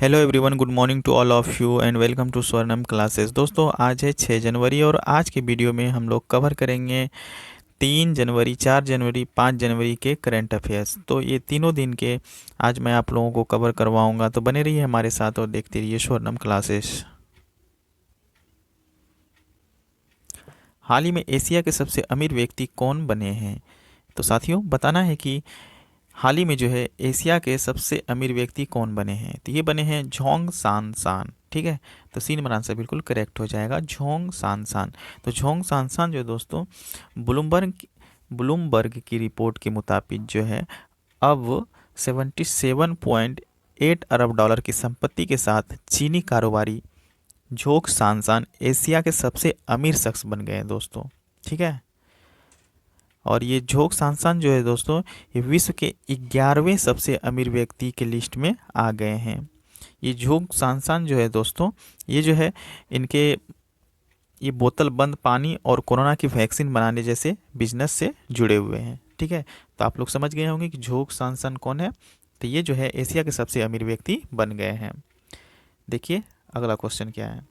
Hello everyone, good morning to all of you and welcome to Swarnam classes. दोस्तों, आज है 6 जनवरी और आज के वीडियो में हम लोग कवर करेंगे 3 जनवरी, 4 जनवरी, 5 जनवरी के करंट अफेयर्स। तो ये तीनों दिन के आज मैं आप लोगों को कवर करवाऊंगा, तो बने रहिए हमारे साथ और देखते रहिए स्वर्णम क्लासेस। हाल ही में एशिया के सबसे अमीर व्यक्ति कौन बने हैं? तो साथियों, बताना है कि हाल ही में जो है एशिया के सबसे अमीर व्यक्ति कौन बने हैं। तो ये बने हैं झोंग सान सान। ठीक है, तो सी नंबर आंसर बिल्कुल करेक्ट हो जाएगा, झोंग सान सान। तो झोंग सान सान जो है दोस्तों, ब्लूमबर्ग की रिपोर्ट के मुताबिक जो है अब 77.8 अरब डॉलर की संपत्ति के साथ चीनी कारोबारी झोंग सान सान एशिया के सबसे अमीर शख्स बन गए हैं दोस्तों। ठीक है, और ये झोंग सांसान जो है दोस्तों, ये विश्व के 11वें सबसे अमीर व्यक्ति के लिस्ट में आ गए हैं। ये झोंग सांसान जो है दोस्तों, ये जो है इनके ये बोतल बंद पानी और कोरोना की वैक्सीन बनाने जैसे बिजनेस से जुड़े हुए हैं। ठीक है, तो आप लोग समझ गए होंगे कि झोंग सांसान कौन है। तो ये जो है एशिया के सबसे अमीर व्यक्ति बन गए हैं। देखिए अगला क्वेश्चन क्या है।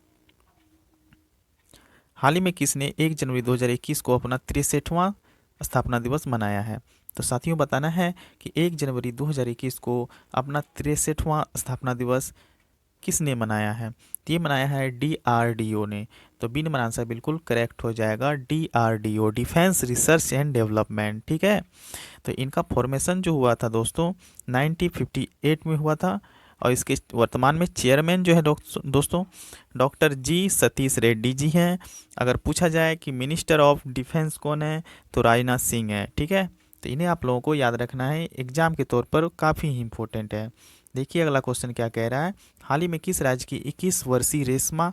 हाल ही में किसने 1 जनवरी 2021 को अपना 63वां स्थापना दिवस मनाया है? तो साथियों, बताना है कि 1 जनवरी 2021 को अपना 63वां स्थापना दिवस किसने मनाया है? तो ये मनाया है DRDO ने। तो बी नंबर आंसर बिल्कुल करेक्ट हो जाएगा, DRDO, defence research and development. ठीक है, तो इनका फॉर्मेशन जो हुआ था दोस्तों 1958 में हुआ था, और इसके वर्तमान में चेयरमैन जो है दोस्तों डॉक्टर जी सतीश रेड्डी जी हैं। अगर पूछा जाए कि मिनिस्टर ऑफ डिफेंस कौन है, तो राजनाथ सिंह है। ठीक है, तो इन्हें आप लोगों को याद रखना है, एग्जाम के तौर पर काफ़ी इंपॉर्टेंट है। देखिए अगला क्वेश्चन क्या कह रहा है। हाल ही में किस राज्य की 21 वर्षीय रेशमा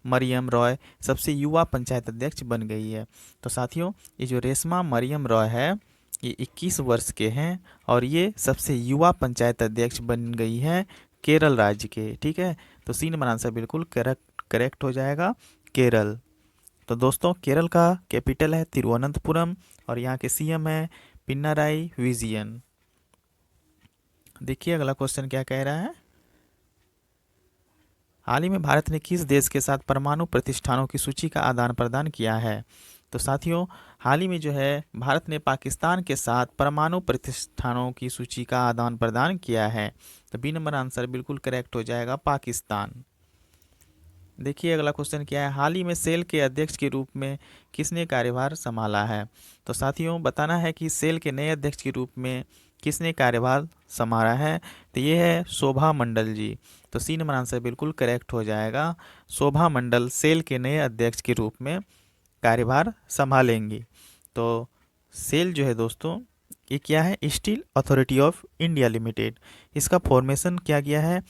मरियम रॉय सबसे युवा पंचायत अध्यक्ष बन गई है? तो साथियों, ये जो रेशमा मरियम रॉय है, ये 21 वर्ष के हैं और ये सबसे युवा पंचायत अध्यक्ष बन गई हैं केरल राज्य के। ठीक है, तो सी नंबर आंसर बिल्कुल करेक्ट हो जाएगा, केरल। तो दोस्तों, केरल का कैपिटल है तिरुवनंतपुरम और यहाँ के सीएम है पिनाराई विजयन। देखिए अगला क्वेश्चन क्या कह रहा है। हाल ही में भारत ने किस देश के साथ परमाणु प्रतिष्ठानों की सूची का आदान प्रदान किया है? तो साथियों, हाल ही में जो है भारत ने पाकिस्तान के साथ परमाणु प्रतिष्ठानों की सूची का आदान प्रदान किया है। तो बी नंबर आंसर बिल्कुल करेक्ट हो जाएगा, पाकिस्तान। देखिए अगला क्वेश्चन क्या है। हाल ही में सेल के अध्यक्ष के रूप में किसने कार्यभार संभाला है? तो साथियों, बताना है कि सेल के नए अध्यक्ष के रूप में किसने कार्यभार संभाला है? तो ये है शोभा मंडल जी। तो सी नंबर आंसर बिल्कुल करेक्ट हो जाएगा, शोभा मंडल सेल के नए अध्यक्ष के रूप में कार्यभार संभालेंगी। तो सेल जो है दोस्तों, ये क्या है? Steel authority of India limited. इसका फॉर्मेशन किया गया है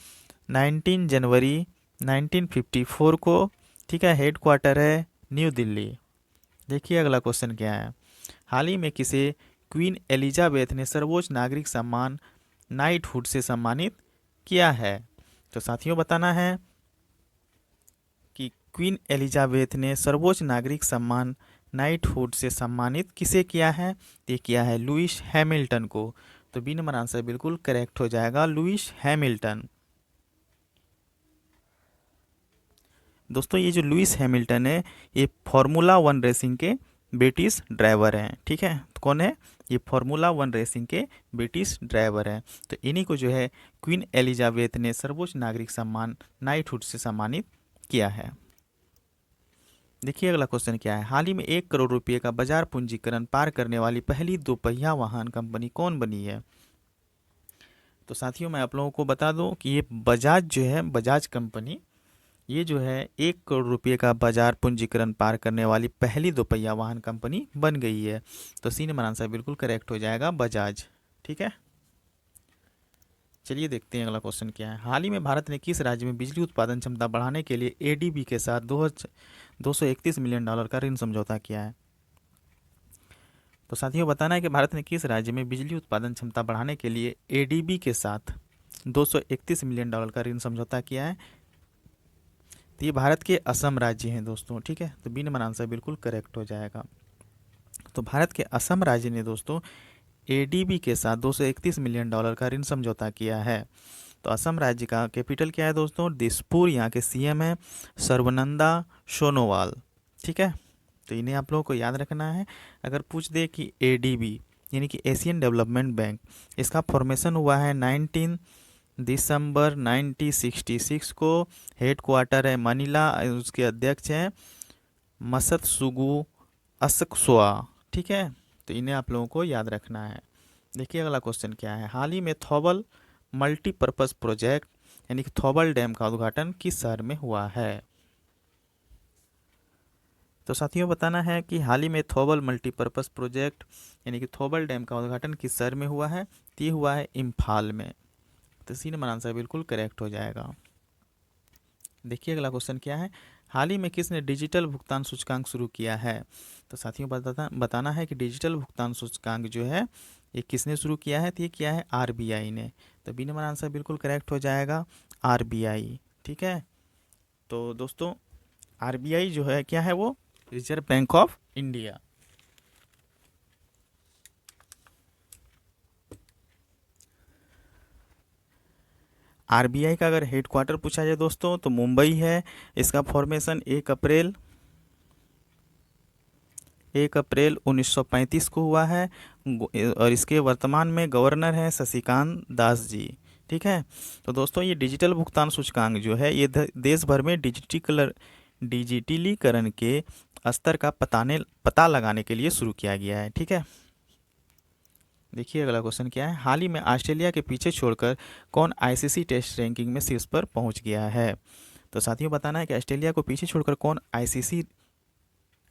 19 जनवरी 1954 को। ठीक है, हेड क्वार्टर है न्यू दिल्ली। देखिए अगला क्वेश्चन क्या है। हाल ही में किसे क्वीन एलिजाबेथ ने सर्वोच्च नागरिक सम्मान नाइटहुड से सम्मानित किया है? तो साथियों, बताना है कि क्वीन एलिजाबेथ ने सर्वोच्च नागरिक सम्मान नाइटहुड से सम्मानित किसे किया है? ये किया है लुइस हैमिल्टन को। तो बी नंबर आंसर बिल्कुल करेक्ट हो जाएगा, लुइस हैमिल्टन। दोस्तों, ये जो लुइस हैमिल्टन है, ये फार्मूला 1 रेसिंग के ब्रिटिश ड्राइवर हैं। ठीक है, तो कौन है? ये फार्मूला 1 रेसिंग के ब्रिटिश ड्राइवर हैं। तो इन्हीं को जो है क्वीन एलिजाबेथ ने सर्वोच्च नागरिक सम्मान नाइटहुड से सम्मानित किया है। देखिए अगला क्वेश्चन क्या है। हाल ही में 1 करोड़ रुपए का बाजार पूंजीकरण पार करने वाली पहली दोपहिया वाहन कंपनी कौन बनी है? तो साथियों, मैं आप लोगों को बता दूं कि ये बजाज जो है, बजाज कंपनी, ये जो है 1 करोड़ रुपए का बाजार पूंजीकरण पार करने वाली पहली दोपहिया वाहन कंपनी बन गई है। तो सी नंबर आंसर बिल्कुल करेक्ट हो जाएगा, बजाज। ठीक है, चलिए देखते हैं अगला क्वेश्चन क्या है। हाल ही में भारत ने किस राज्य में बिजली उत्पादन क्षमता बढ़ाने के लिए एडीबी के साथ 231 मिलियन डॉलर का ऋण समझौता किया है? तो साथियों, बताना है कि भारत ने किस राज्य में बिजली उत्पादन क्षमता बढ़ाने के लिए एडीबी के साथ 231 मिलियन डॉलर का ऋण समझौता किया है। तो ये भारत के असम राज्य हैं दोस्तों। ठीक है, तो बी नंबर आंसर बिल्कुल करेक्ट हो जाएगा। तो भारत के असम राज्य ने दोस्तों एडीबी के साथ 231 मिलियन डॉलर का ऋण समझौता किया है। तो असम राज्य का कैपिटल क्या है दोस्तों? दिसपुर। यहाँ के सीएम है सर्बानंदा सोनोवाल। ठीक है, तो इन्हें आप लोगों को याद रखना है। अगर पूछ दे कि एडीबी यानी कि एशियन डेवलपमेंट बैंक, इसका फॉर्मेशन हुआ है 19 दिसंबर 1966 को। हेड क्वार्टर है मनीला, उसके अध्यक्ष हैं मसतसुगु असक्सोआ। ठीक है, तो इन्हें आप लोगों को याद रखना है। देखिए अगला क्वेश्चन क्या है। हाल ही में थौबल मल्टीपर्पज़ प्रोजेक्ट यानी कि थौबल डैम का उद्घाटन किस शहर में हुआ है? तो साथियों बताना है कि हाल ही में थौबल मल्टीपर्पज़ प्रोजेक्ट यानी कि थौबल डैम का उद्घाटन किस शहर में हुआ है? तो ये हुआ है इम्फाल में। तो सी नंबर आंसर बिल्कुल करेक्ट हो जाएगा। देखिए अगला क्वेश्चन क्या है। हाल ही में किसने डिजिटल भुगतान सूचकांक शुरू किया है? तो साथियों बताना है कि डिजिटल भुगतान सूचकांक जो है ये किसने शुरू किया है? तो ये किया है आरबीआई ने। तो बी नंबर आंसर बिल्कुल करेक्ट हो जाएगा, आरबीआई। ठीक है, तो दोस्तों आरबीआई जो है क्या है? वो reserve bank of India. RBI का अगर हेडक्वार्टर पूछा जाए दोस्तों तो मुंबई है। इसका फॉर्मेशन 1 अप्रैल 1935 को हुआ है और इसके वर्तमान में गवर्नर हैं शशिकांत दास जी। ठीक है, तो दोस्तों ये डिजिटल भुगतान सूचकांक जो है ये देश भर में डिजिटलीकरण के स्तर का पता लगाने के लिए शुरू किया गया है। ठीक है, देखिए अगला क्वेश्चन क्या है। हाल ही में ऑस्ट्रेलिया के पीछे छोड़कर कौन आईसीसी टेस्ट रैंकिंग में शीर्ष पर पहुंच गया है? तो साथियों बताना है कि ऑस्ट्रेलिया को पीछे छोड़कर कौन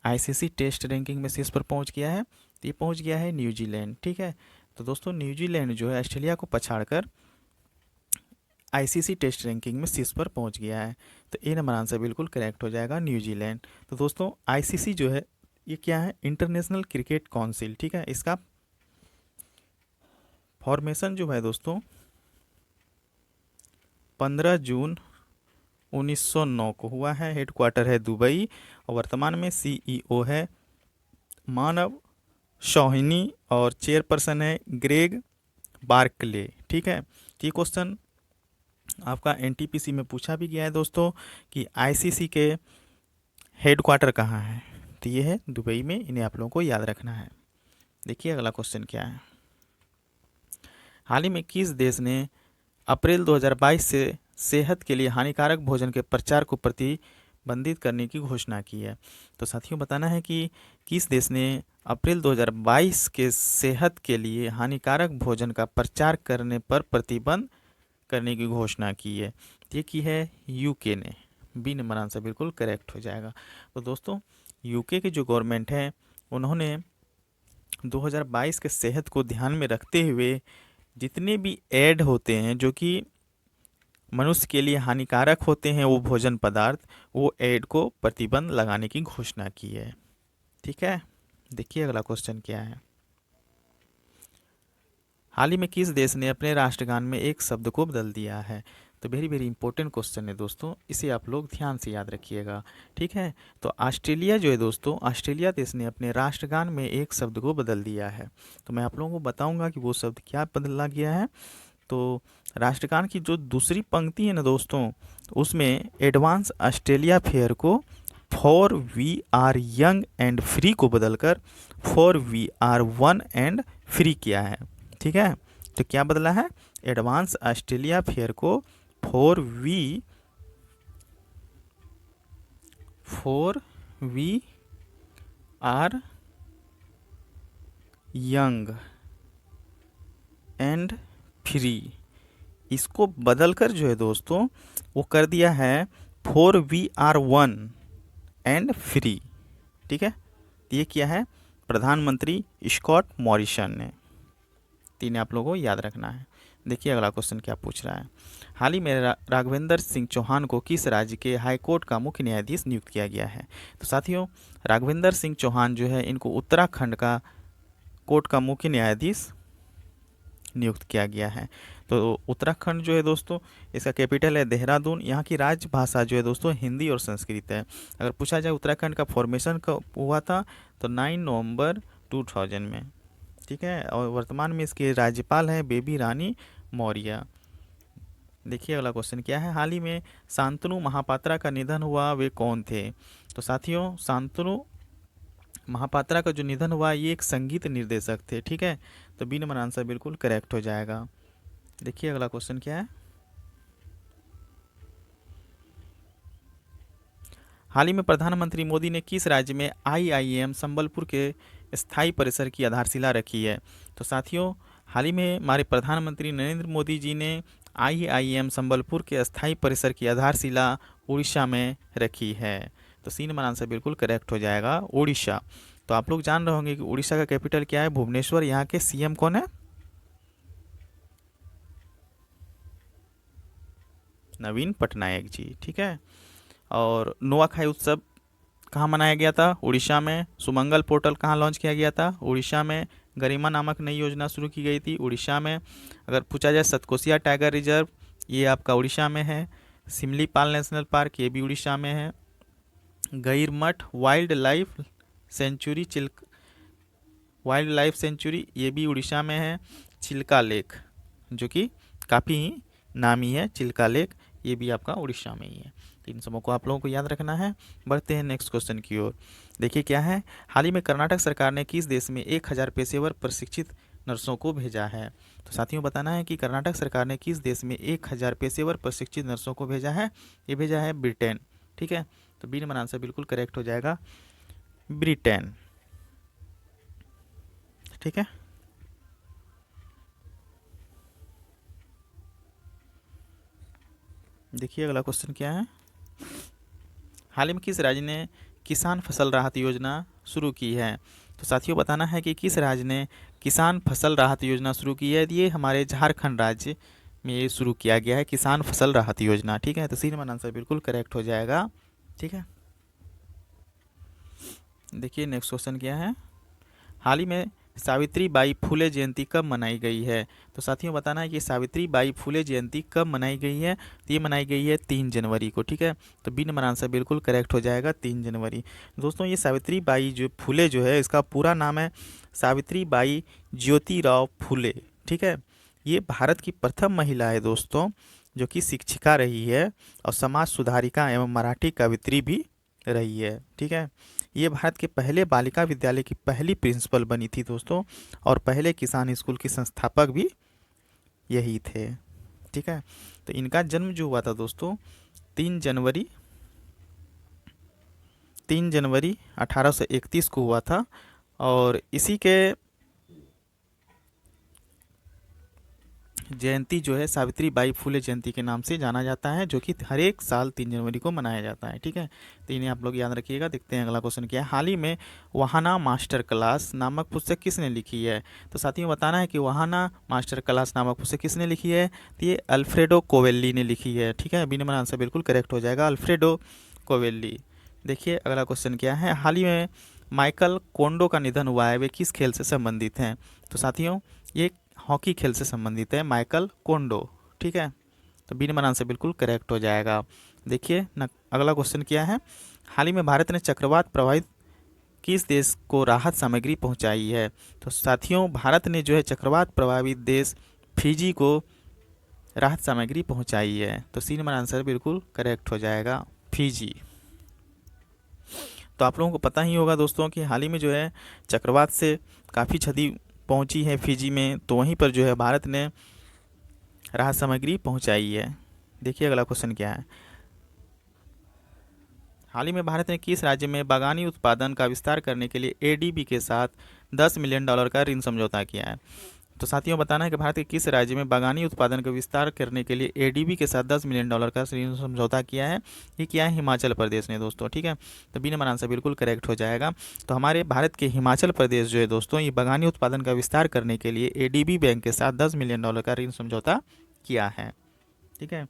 आईसीसी टेस्ट रैंकिंग में शीर्ष पर पहुंच गया है? तो ये पहुंच गया है न्यूजीलैंड। ठीक है, तो दोस्तों न्यूजीलैंड जो है ऑस्ट्रेलिया को पछाड़कर आईसीसी टेस्ट रैंकिंग में शीर्ष पर पहुंच गया है। तो ए नंबर आंसर बिल्कुल करेक्ट हो जाएगा, न्यूजीलैंड। तो दोस्तों आईसीसी जो है ये क्या है? International cricket council. ठीक है, इसका फॉर्मेशन जो है दोस्तों 15 जून 1909 को हुआ है। हेडक्वार्टर है दुबई और वर्तमान में सीईओ है मानव शौहिनी और चेयरपर्सन है ग्रेग बार्कले। ठीक है, ये क्वेश्चन आपका एनटीपीसी में पूछा भी गया है दोस्तों कि आईसीसी के हेडक्वार्टर कहाँ है? तो ये है दुबई में। इन्हें आप लोगों को याद रखना है। देखिए अगला क्वेश्चन क्या है। हाल ही में किस देश ने अप्रैल 2022 से सेहत के लिए हानिकारक भोजन के प्रचार को प्रतिबंधित करने की घोषणा की है? तो साथियों बताना है कि किस देश ने अप्रैल 2022 के सेहत के लिए हानिकारक भोजन का प्रचार करने पर प्रतिबंध करने की घोषणा की है? ये की है यूके ने। बी नंबर आंसर बिल्कुल करेक्ट हो जाएगा। तो दोस्तों यूके की जो गवर्नमेंट है उन्होंने 2022 के सेहत को ध्यान में रखते हुए जितने भी ऐड होते हैं जो कि मनुष्य के लिए हानिकारक होते हैं वो भोजन पदार्थ, वो ऐड को प्रतिबंध लगाने की घोषणा की है। ठीक है, देखिए अगला क्वेश्चन क्या है। हाल ही में किस देश ने अपने राष्ट्रगान में एक शब्द को बदल दिया है? तो वेरी वेरी इंपॉर्टेंट क्वेश्चन है दोस्तों, इसे आप लोग ध्यान से याद रखिएगा। ठीक है, तो ऑस्ट्रेलिया जो है दोस्तों, ऑस्ट्रेलिया देश ने अपने राष्ट्रगान में एक शब्द को बदल दिया है। तो मैं आप लोगों को बताऊंगा कि वो शब्द क्या बदला गया है। तो राष्ट्रगान की जो दूसरी पंक्ति है ना दोस्तों, उसमें एडवांस ऑस्ट्रेलिया फेयर को for we are young and free को बदलकर for we are one and free किया है। ठीक है, तो क्या बदला है? एडवांस ऑस्ट्रेलिया फेयर को for we are young and free, इसको बदलकर जो है दोस्तों वो कर दिया है for we are one and free. ठीक है, ये किया है प्रधानमंत्री स्कॉट मॉरिसन ने। तीन आप लोगों को याद रखना है। देखिए अगला क्वेश्चन क्या पूछ रहा है। हाल ही में राघवेंद्र सिंह चौहान को किस राज्य के हाई कोर्ट का मुख्य न्यायाधीश नियुक्त किया गया है? तो साथियों राघवेंद्र सिंह चौहान जो है इनको उत्तराखंड का कोर्ट का मुख्य न्यायाधीश नियुक्त किया गया है। तो उत्तराखंड जो है दोस्तों इसका कैपिटल है देहरादून। यहाँ की राजभाषा जो है दोस्तों हिंदी और संस्कृत है। अगर पूछा जाए उत्तराखंड का फॉर्मेशन कब हुआ था तो 9 नवंबर 2000 में। ठीक है, और वर्तमान में इसके राज्यपाल हैं बेबी रानी मौर्य। देखिए अगला क्वेश्चन क्या है, हाल ही में शांतनु महापात्रा का निधन हुआ, वे कौन थे? तो साथियों शांतनु महापात्रा का जो निधन हुआ ये एक संगीत निर्देशक थे, ठीक है। तो बी नंबर आंसर बिल्कुल करेक्ट हो जाएगा। देखिए अगला क्वेश्चन क्या है, हाल ही में प्रधानमंत्री मोदी ने किस राज्य में आईआईएम संबलपुर के स्थायी परिसर की आधारशिला रखी है? तो साथियों हाल ही में हमारे प्रधानमंत्री नरेंद्र मोदी जी ने आईआईएम संबलपुर के स्थायी परिसर की आधारशिला उड़ीसा में रखी है। तो सी नंबर आंसर बिल्कुल करेक्ट हो जाएगा, उड़ीसा। तो आप लोग जान रहे होंगे कि उड़ीसा का कैपिटल क्या है, भुवनेश्वर। यहाँ के सीएम कौन है? नवीन पटनायक जी, ठीक है। और नुआखाई उत्सव कहाँ मनाया गया था? उड़ीसा में। सुमंगल पोर्टल कहाँ लॉन्च किया गया था? उड़ीसा में। गरिमा नामक नई योजना शुरू की गई थी, उड़ीसा में। अगर पूछा जाए सतकोसिया टाइगर रिजर्व, ये आपका उड़ीसा में है। सिमलीपाल नेशनल पार्क, ये भी उड़ीसा में है। Gahirmatha wildlife sanctuary wildlife sanctuary, ये भी उड़ीसा में है। चिल्का लेक, जो कि काफ़ी नामी है, चिल्का लेक, ये भी आपका उड़ीसा में ही है। तो इन सबों को आप लोगों को याद रखना है। बढ़ते हैं नेक्स्ट क्वेश्चन की ओर। देखिए क्या है, हाल ही में कर्नाटक सरकार ने किस देश में 1000 पेशेवर प्रशिक्षित नर्सों को भेजा है? तो साथियों बताना है कि कर्नाटक सरकार ने किस देश में 1000 पेशेवर प्रशिक्षित नर्सों को भेजा है? ये भेजा है ब्रिटेन, ठीक है। तो बी नंबर आंसर बिल्कुल करेक्ट हो जाएगा, ब्रिटेन, ठीक है। देखिए अगला क्वेश्चन क्या है, हाल ही में किस राज्य ने किसान फसल राहत योजना शुरू की है? तो साथियों बताना है कि किस राज्य ने किसान फसल राहत योजना शुरू की है। ये हमारे झारखंड राज्य में ये शुरू किया गया है, किसान फसल राहत योजना, ठीक है। तो सी नंबर आंसर बिल्कुल करेक्ट हो जाएगा, ठीक है। देखिए नेक्स्ट क्वेश्चन क्या है, हाल ही में सावित्री बाई फुले जयंती कब मनाई गई है? तो साथियों बताना है कि सावित्री बाई फुले जयंती कब मनाई गई है? तो ये मनाई गई है 3 जनवरी को, ठीक है। तो बी नंबर आंसर बिल्कुल करेक्ट हो जाएगा, 3 जनवरी। दोस्तों ये सावित्री बाई जो फुले जो है, इसका पूरा नाम है सावित्री बाई ज्योतिराव फुले, ठीक है। ये भारत की प्रथम महिला है दोस्तों, जो कि शिक्षिका रही है और समाज सुधारिका एवं मराठी कवित्री भी रही है, ठीक है। ये भारत के पहले बालिका विद्यालय की पहली प्रिंसिपल बनी थी दोस्तों, और पहले किसान स्कूल की संस्थापक भी यही थे, ठीक है। तो इनका जन्म जो हुआ था दोस्तों 3 जनवरी 1831 को हुआ था, और इसी के जयंती जो है सावित्री बाई फुले जयंती के नाम से जाना जाता है, जो कि हर एक साल 3 जनवरी को मनाया जाता है, ठीक है। तो इन्हें आप लोग याद रखिएगा। देखते हैं अगला क्वेश्चन क्या है, हाल ही में वहाना मास्टर क्लास नामक पुस्तक किसने लिखी है? तो साथियों बताना है कि वहाना मास्टर क्लास नामक पुस्तक किसने लिखी है? तो ये अल्फ्रेडो कोवेल्ली ने लिखी है, ठीक है। बी नंबर आंसर बिल्कुल करेक्ट हो जाएगा, अल्फ्रेडो कोवेल्ली। देखिए अगला क्वेश्चन क्या है, हाल ही में माइकल कोंडो का निधन हुआ है, वे किस खेल से संबंधित हैं? तो साथियों ये हॉकी खेल से संबंधित है, माइकल कोंडो, ठीक है। तो बी नंबर आंसर बिल्कुल करेक्ट हो जाएगा। देखिए न अगला क्वेश्चन क्या है, हाल ही में भारत ने चक्रवात प्रभावित किस देश को राहत सामग्री पहुंचाई है? तो साथियों भारत ने जो है चक्रवात प्रभावित देश फिजी को राहत सामग्री पहुंचाई है। तो सी नंबर आंसर बिल्कुल करेक्ट हो जाएगा, फिजी। तो आप लोगों को पता ही होगा दोस्तों कि हाल ही में जो है चक्रवात से काफ़ी क्षति पहुंची है फिजी में, तो वहीं पर जो है भारत ने राहत सामग्री पहुंचाई है। देखिए अगला क्वेश्चन क्या है, हाल ही में भारत ने किस राज्य में बागानी उत्पादन का विस्तार करने के लिए एडीबी के साथ $10 मिलियन का ऋण समझौता किया है? तो साथियों बताना है कि भारत के किस राज्य में बागानी उत्पादन का विस्तार करने के लिए एडीबी के साथ $10 मिलियन का ऋण समझौता किया है? ये किया है हिमाचल प्रदेश ने दोस्तों, ठीक है। तो बी नंबर आंसर बिल्कुल करेक्ट हो जाएगा। तो हमारे भारत के हिमाचल प्रदेश जो है दोस्तों, ये बागानी उत्पादन का विस्तार करने के लिए एडीबी बैंक के साथ $10 मिलियन का ऋण समझौता किया है, ठीक है।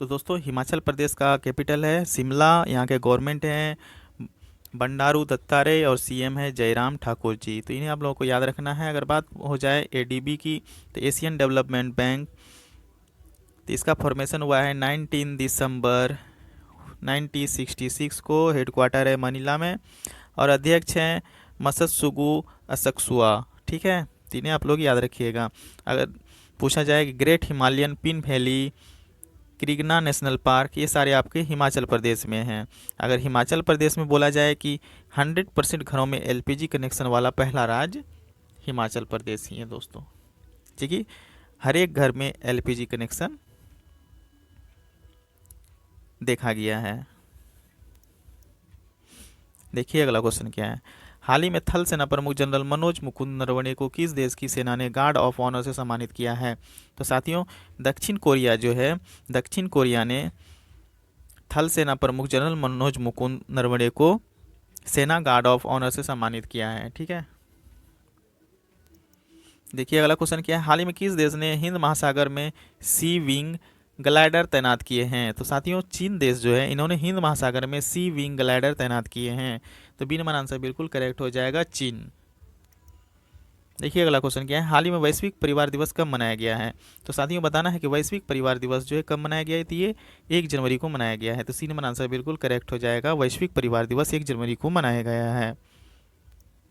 तो दोस्तों हिमाचल प्रदेश का कैपिटल है शिमला, यहाँ के गवर्नमेंट हैं बंडारू दत्तात्रेय और सीएम है जयराम ठाकुर जी। तो इन्हें आप लोगों को याद रखना है। अगर बात हो जाए एडीबी की, तो एशियन डेवलपमेंट बैंक, तो इसका फॉर्मेशन हुआ है 19 दिसंबर 1966 को, हेडक्वार्टर है मनीला में, और अध्यक्ष हैं मसत्सुगु असक्सुआ, ठीक है। तीनों आप लोग याद रखिएगा। अगर पूछा जाए कि ग्रेट हिमालयन पिन वैली, क्रिगना नेशनल पार्क, ये सारे आपके हिमाचल प्रदेश में हैं। अगर हिमाचल प्रदेश में बोला जाए कि 100% घरों में एलपीजी कनेक्शन वाला पहला राज्य हिमाचल प्रदेश ही है दोस्तों, ठीक है। हर एक घर में एलपीजी कनेक्शन देखा गया है। देखिए अगला क्वेश्चन क्या है। हाल ही में थल सेना प्रमुख जनरल मनोज मुकुंद नरवणे को किस देश की सेना ने गार्ड ऑफ ऑनर से सम्मानित किया है? तो साथियों, दक्षिण कोरिया जो है, दक्षिण कोरिया ने थल सेना प्रमुख जनरल मनोज मुकुंद नरवणे को सेना गार्ड ऑफ ऑनर से सम्मानित किया है, ठीक है। देखिए अगला क्वेश्चन क्या है। हाल ही में किस देश ने हिंद महासागर में सी विंग ग्लाइडर तैनात किए हैं? तो साथियों, चीन देश जो है, इन्होंने हिंद महासागर में सी विंग ग्लाइडर तैनात किए हैं। तो बी नंबर आंसर बिल्कुल करेक्ट हो जाएगा, चीन। देखिए अगला क्वेश्चन क्या है। हाल ही में वैश्विक परिवार दिवस कब मनाया गया है? तो साथियों, बताना है कि वैश्विक परिवार दिवस जो है कब मनाया गया है। तो ये 1 जनवरी को मनाया गया है। तो सी नंबर आंसर बिल्कुल करेक्ट हो जाएगा, वैश्विक परिवार दिवस 1 जनवरी को मनाया गया है।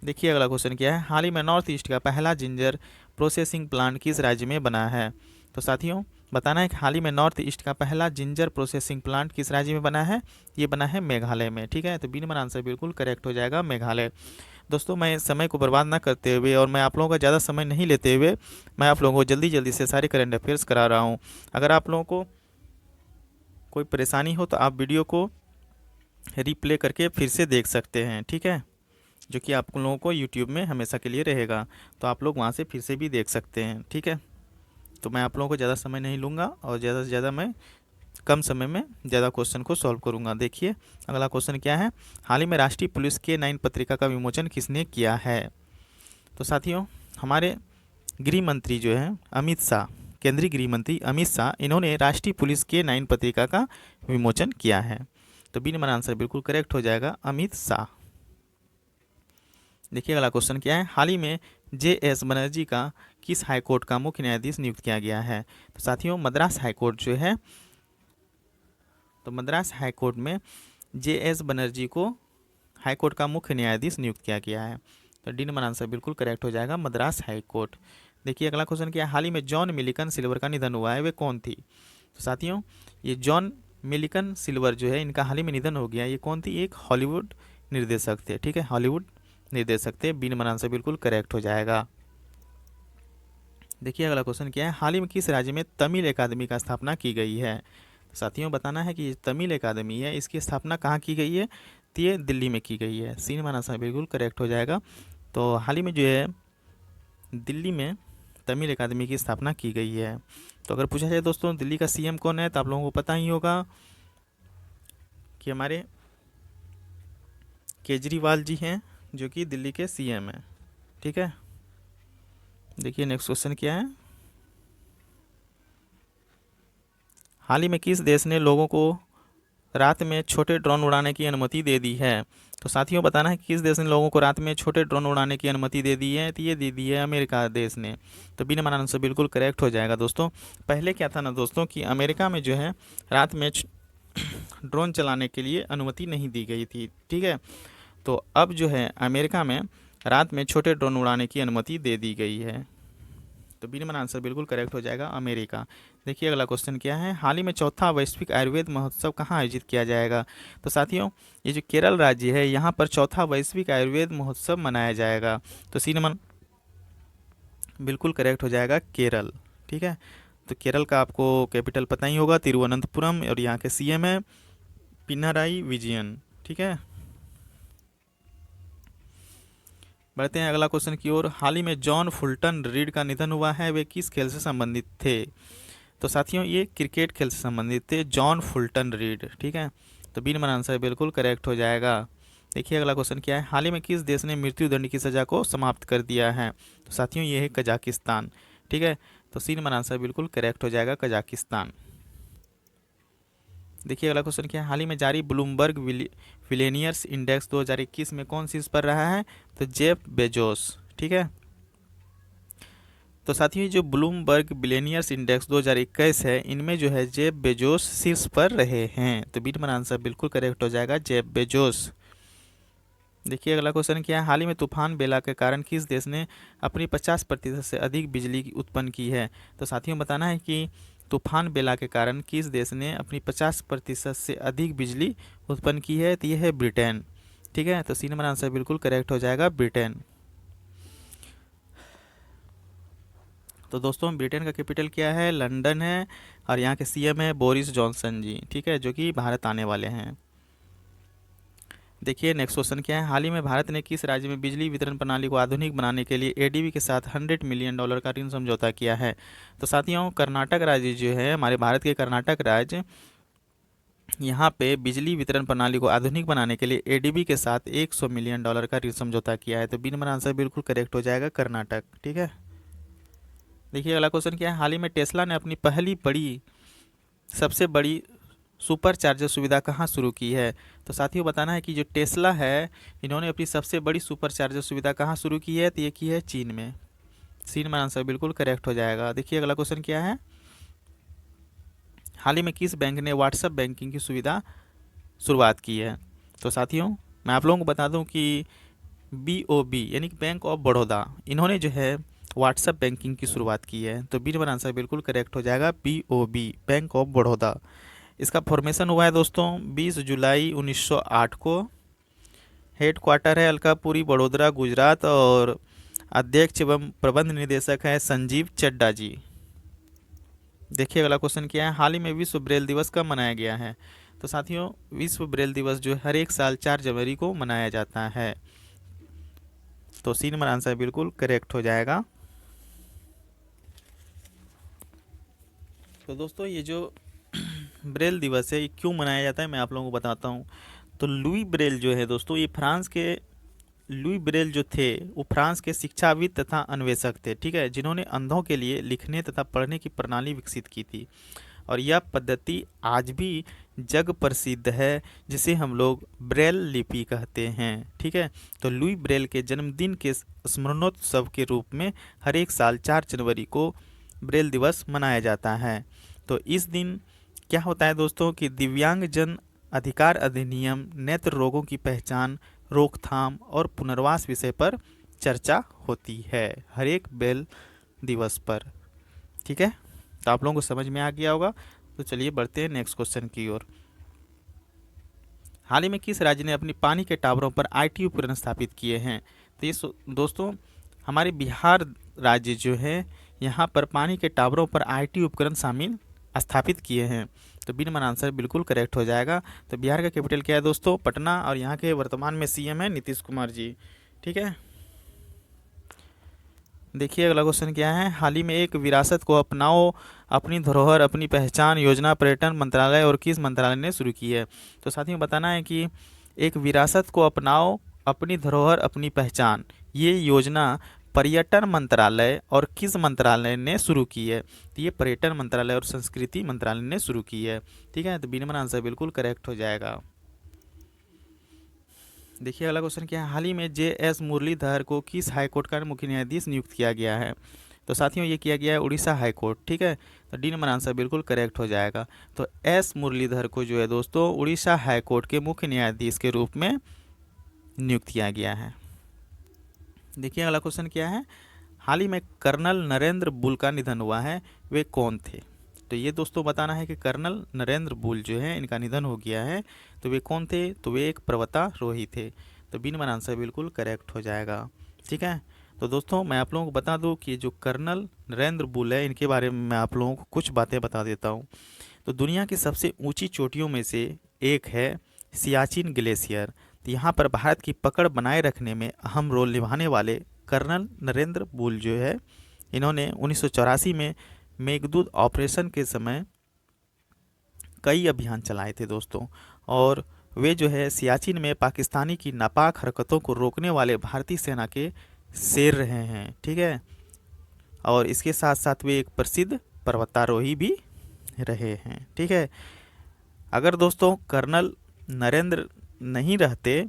देखिए अगला क्वेश्चन क्या है। हाल ही में नॉर्थ ईस्ट का पहला जिंजर प्रोसेसिंग प्लांट किस राज्य में बना है? तो साथियों, बताना है कि हाल ही में नॉर्थ ईस्ट का पहला जिंजर प्रोसेसिंग प्लांट किस राज्य में बना है? ये बना है मेघालय में, ठीक है। तो बी नंबर आंसर बिल्कुल करेक्ट हो जाएगा, मेघालय। दोस्तों, मैं समय को बर्बाद ना करते हुए और मैं आप लोगों का ज़्यादा समय नहीं लेते हुए मैं आप लोगों को जल्दी जल्दी से सारे करंट अफेयर्स करा रहा हूँ। अगर आप लोगों को कोई परेशानी हो तो आप वीडियो को रिप्ले करके फिर से देख सकते हैं, ठीक है, जो कि आप लोगों को यूट्यूब में हमेशा के लिए रहेगा। तो आप लोग वहाँ से फिर से भी देख सकते हैं, ठीक है। तो मैं आप लोगों को ज़्यादा समय नहीं लूँगा और ज़्यादा से ज़्यादा मैं कम समय में ज़्यादा क्वेश्चन को सॉल्व करूँगा। देखिए अगला क्वेश्चन क्या है। हाल ही में राष्ट्रीय पुलिस K9 पत्रिका का विमोचन किसने किया है? तो साथियों, हमारे गृह मंत्री जो हैं अमित शाह, केंद्रीय गृह मंत्री अमित शाह, इन्होंने राष्ट्रीय पुलिस K9 पत्रिका का विमोचन किया है। तो बी नंबर आंसर बिल्कुल करेक्ट हो जाएगा, अमित शाह। देखिए अगला क्वेश्चन क्या है। हाल ही में JS बनर्जी का किस हाईकोर्ट का मुख्य न्यायाधीश नियुक्त किया गया है? तो साथियों, मद्रास हाईकोर्ट जो है, तो मद्रास हाईकोर्ट में JS बनर्जी को हाईकोर्ट का मुख्य न्यायाधीश नियुक्त किया गया है। तो डी नंबर आंसर बिल्कुल करेक्ट हो जाएगा, मद्रास हाईकोर्ट। देखिए अगला क्वेश्चन क्या है। हाल ही में जॉन मिल्किन सिल्वर का निधन हुआ है, वे कौन थी? तो साथियों, ये जॉन मिल्किन सिल्वर जो है, इनका हाल ही में निधन हो गया। ये कौन थी? एक हॉलीवुड निर्देशक थे, ठीक है, हॉलीवुड निर्देशक थे। बी नंबर आंसर बिल्कुल करेक्ट हो जाएगा। देखिए अगला क्वेश्चन क्या है। हाल ही में किस राज्य में तमिल अकादमी का स्थापना की गई है? तो साथियों, बताना है कि तमिल अकादमी है, इसकी स्थापना कहाँ की गई है? तो ये दिल्ली में की गई है। सी नंबर आंसर बिल्कुल करेक्ट हो जाएगा। तो हाल ही में जो है दिल्ली में तमिल अकादमी की स्थापना की गई है। तो अगर पूछा जाए दोस्तों दिल्ली का CM कौन है, तो आप लोगों को पता ही होगा कि हमारे केजरीवाल जी हैं, जो कि दिल्ली के CM हैं, ठीक है। देखिए नेक्स्ट क्वेश्चन क्या है। हाल ही में किस देश ने लोगों को रात में छोटे ड्रोन उड़ाने की अनुमति दे दी है? तो साथियों, बताना है कि किस देश ने लोगों को रात में छोटे ड्रोन उड़ाने की अनुमति दे दी है? तो ये दे दी है अमेरिका देश ने। तो बी नंबर आंसर बिल्कुल करेक्ट हो जाएगा दोस्तों। पहले क्या था ना दोस्तों कि अमेरिका में जो है रात में ड्रोन चलाने के लिए अनुमति नहीं दी गई थी, ठीक है। तो अब जो है अमेरिका में रात में छोटे ड्रोन उड़ाने की अनुमति दे दी गई है। तो बी नंबर आंसर बिल्कुल करेक्ट हो जाएगा, अमेरिका। देखिए अगला क्वेश्चन क्या है। हाल ही में चौथा वैश्विक आयुर्वेद महोत्सव कहाँ आयोजित किया जाएगा? तो साथियों, ये जो केरल राज्य है, यहाँ पर चौथा वैश्विक आयुर्वेद महोत्सव मनाया जाएगा। तो सी नंबर बिल्कुल करेक्ट हो जाएगा, केरल, ठीक है। तो केरल का आपको कैपिटल पता ही होगा, तिरुवनंतपुरम, और यहाँ के CM है पिनाराई विजयन, ठीक है। बढ़ते हैं अगला क्वेश्चन की ओर। हाल ही में जॉन फुल्टन रीड का निधन हुआ है, वे किस खेल से संबंधित थे? तो साथियों, ये क्रिकेट खेल से संबंधित थे, जॉन फुल्टन रीड, ठीक है। तो बी नंबर आंसर बिल्कुल करेक्ट हो जाएगा। देखिए अगला क्वेश्चन क्या है। हाल ही में किस देश ने मृत्युदंड की सज़ा को समाप्त कर दिया है? तो साथियों, ये है कजाकिस्तान, ठीक है। तो सी नंबर आंसर बिल्कुल करेक्ट हो जाएगा, कजाकिस्तान। देखिए अगला क्वेश्चन क्या है। हाल ही में जारी ब्लूमबर्ग मिलेनियर्स इंडेक्स 2021 में कौन शीर्ष पर रहा है? तो जेफ बेजोस, ठीक है। तो साथियों, जो ब्लूमबर्ग मिलेनियर्स इंडेक्स 2021 है, इनमें जो है जेफ बेजोस शीर्ष पर रहे हैं। तो बी नंबर आंसर बिल्कुल करेक्ट हो जाएगा, जेफ बेजोस। देखिए अगला क्वेश्चन क्या है, हाल ही में तूफान बेला के कारण किस देश ने अपनी 50% से अधिक बिजली की उत्पन्न की है। तो साथियों बताना है कि तूफान बेला के कारण किस देश ने अपनी 50% से अधिक बिजली उत्पन्न की है। तो यह है ब्रिटेन। ठीक है, तो सी नंबर आंसर बिल्कुल करेक्ट हो जाएगा, ब्रिटेन। तो दोस्तों ब्रिटेन का कैपिटल क्या है, लंदन है, और यहाँ के सीएम है बोरिस जॉनसन जी। ठीक है, जो कि भारत आने वाले हैं। देखिए नेक्स्ट क्वेश्चन क्या है, हाल ही में भारत ने किस राज्य में बिजली वितरण प्रणाली को आधुनिक बनाने के लिए एडीबी के साथ $100 मिलियन का ऋण समझौता किया है। तो साथियों कर्नाटक राज्य जो है, हमारे भारत के कर्नाटक राज्य, यहाँ पे बिजली वितरण प्रणाली को आधुनिक बनाने के लिए एडीबी के साथ $100 मिलियन का ऋण समझौता किया है। तो बी नंबर आंसर बिल्कुल करेक्ट हो जाएगा, कर्नाटक। ठीक है, देखिए अगला क्वेश्चन क्या है, हाल ही में टेस्ला ने अपनी पहली बड़ी सबसे बड़ी सुपर चार्जर सुविधा कहाँ शुरू की है। तो साथियों बताना है कि जो टेस्ला है, इन्होंने अपनी सबसे बड़ी सुपर चार्जर सुविधा कहाँ शुरू की है। तो ये की है चीन में। सी नंबर आंसर बिल्कुल करेक्ट हो जाएगा। देखिए अगला क्वेश्चन क्या है, हाल ही में किस बैंक ने व्हाट्सएप बैंकिंग की सुविधा शुरुआत की है। तो साथियों मैं आप लोगों को बता दूं कि BOB यानी कि बैंक ऑफ बड़ौदा, इन्होंने जो है व्हाट्सएप बैंकिंग की शुरुआत की है। तो बी नंबर आंसर बिल्कुल करेक्ट हो जाएगा, BOB बैंक ऑफ बड़ौदा। इसका फॉर्मेशन हुआ है दोस्तों 20 जुलाई 1908 को। हेड क्वार्टर है अलकापुरी, बड़ोदरा, गुजरात, और अध्यक्ष एवं प्रबंध निदेशक है संजीव चड्डा जी। देखिए अगला क्वेश्चन क्या है, हाल ही में विश्व ब्रेल दिवस कब मनाया गया है। तो साथियों विश्व ब्रेल दिवस जो हर एक साल 4 जनवरी को मनाया जाता है। तो सी नंबर आंसर बिल्कुल करेक्ट हो जाएगा। तो दोस्तों ये जो ब्रेल दिवस है ये क्यों मनाया जाता है, मैं आप लोगों को बताता हूँ। तो लुई ब्रेल जो है दोस्तों, ये फ्रांस के लुई ब्रेल जो थे वो फ्रांस के शिक्षाविद तथा अन्वेषक थे। ठीक है, जिन्होंने अंधों के लिए लिखने तथा पढ़ने की प्रणाली विकसित की थी। और यह पद्धति आज भी जग प्रसिद्ध है, जिसे हम लोग ब्रेल लिपि कहते हैं। ठीक है, तो लुई ब्रेल के जन्मदिन के स्मरणोत्सव के रूप में हर एक साल 4 जनवरी को ब्रेल दिवस मनाया जाता है। तो इस दिन क्या होता है दोस्तों कि दिव्यांग जन अधिकार अधिनियम, नेत्र रोगों की पहचान, रोकथाम और पुनर्वास विषय पर चर्चा होती है हर एक ब्रेल दिवस पर। ठीक है, तो आप लोगों को समझ में आ गया होगा। तो चलिए बढ़ते हैं नेक्स्ट क्वेश्चन की ओर। हाल ही में किस राज्य ने अपनी पानी के टावरों पर IT उपकरण स्थापित किए हैं। तो ये दोस्तों हमारे बिहार राज्य जो है, यहाँ पर पानी के टावरों पर IT उपकरण शामिल स्थापित किए हैं। तो बी नंबर आंसर बिल्कुल करेक्ट हो जाएगा। तो बिहार का कैपिटल क्या है दोस्तों, पटना, और यहाँ के वर्तमान में CM है नीतीश कुमार जी। ठीक है, देखिए अगला क्वेश्चन क्या है, हाल ही में एक विरासत को अपनाओ अपनी धरोहर अपनी पहचान योजना पर्यटन मंत्रालय और किस मंत्रालय ने शुरू की है। तो साथियों बताना है कि एक विरासत को अपनाओ अपनी धरोहर अपनी पहचान, ये योजना पर्यटन मंत्रालय और किस मंत्रालय ने शुरू की है। तो ये पर्यटन मंत्रालय और संस्कृति मंत्रालय ने शुरू की है। ठीक है, तो बी नंबर आंसर बिल्कुल करेक्ट हो जाएगा। देखिए अगला क्वेश्चन क्या है, हाल ही में JS मुरलीधर को किस हाईकोर्ट का मुख्य न्यायाधीश नियुक्त किया गया है। तो साथियों ये किया गया है उड़ीसा हाईकोर्ट। ठीक है, तो डी नंबर आंसर बिल्कुल करेक्ट हो जाएगा। तो S मुरलीधर को जो है दोस्तों उड़ीसा हाईकोर्ट के मुख्य न्यायाधीश के रूप में नियुक्त किया गया है। देखिए अगला क्वेश्चन क्या है, हाल ही में कर्नल नरेंद्र बुल का निधन हुआ है, वे कौन थे। तो ये दोस्तों बताना है कि कर्नल नरेंद्र बुल जो है इनका निधन हो गया है। तो वे कौन थे, तो वे एक पर्वतारोही थे। तो बी नंबर आंसर बिल्कुल करेक्ट हो जाएगा। ठीक है, तो दोस्तों मैं आप लोगों को बता दूं कि जो कर्नल नरेंद्र बुल है इनके बारे में मैं आप लोगों को कुछ बातें बता देता हूं। तो दुनिया की सबसे ऊंची चोटियों में से एक है सियाचिन ग्लेशियर। तो यहाँ पर भारत की पकड़ बनाए रखने में अहम रोल निभाने वाले कर्नल नरेंद्र बुल जो है, इन्होंने 1984 में मेघदूत ऑपरेशन के समय कई अभियान चलाए थे दोस्तों। और वे जो है सियाचिन में पाकिस्तानी की नापाक हरकतों को रोकने वाले भारतीय सेना के शेर रहे हैं। ठीक है, और इसके साथ साथ वे एक प्रसिद्ध पर्वतारोही भी रहे हैं। ठीक है, अगर दोस्तों कर्नल नरेंद्र नहीं रहते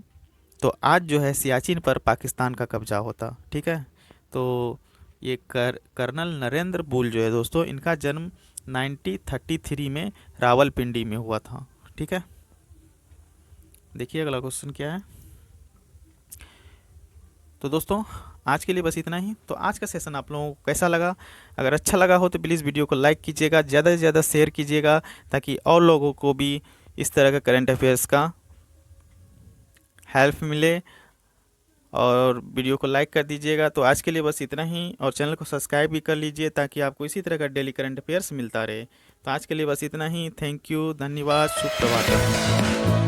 तो आज जो है सियाचिन पर पाकिस्तान का कब्जा होता। ठीक है, तो ये कर्नल नरेंद्र बुल जो है दोस्तों इनका जन्म 1933 में रावलपिंडी में हुआ था। ठीक है, देखिए अगला क्वेश्चन क्या है, तो दोस्तों आज के लिए बस इतना ही। तो आज का सेशन आप लोगों को कैसा लगा? अगर अच्छा लगा हो तो प्लीज़ वीडियो को लाइक कीजिएगा, ज़्यादा से ज़्यादा शेयर कीजिएगा, ताकि और लोगों को भी इस तरह का करंट अफेयर्स का हेल्प मिले। और वीडियो को लाइक कर दीजिएगा। तो आज के लिए बस इतना ही, और चैनल को सब्सक्राइब भी कर लीजिए ताकि आपको इसी तरह का डेली करंट अफेयर्स मिलता रहे। तो आज के लिए बस इतना ही। थैंक यू, धन्यवाद, शुभ प्रभात।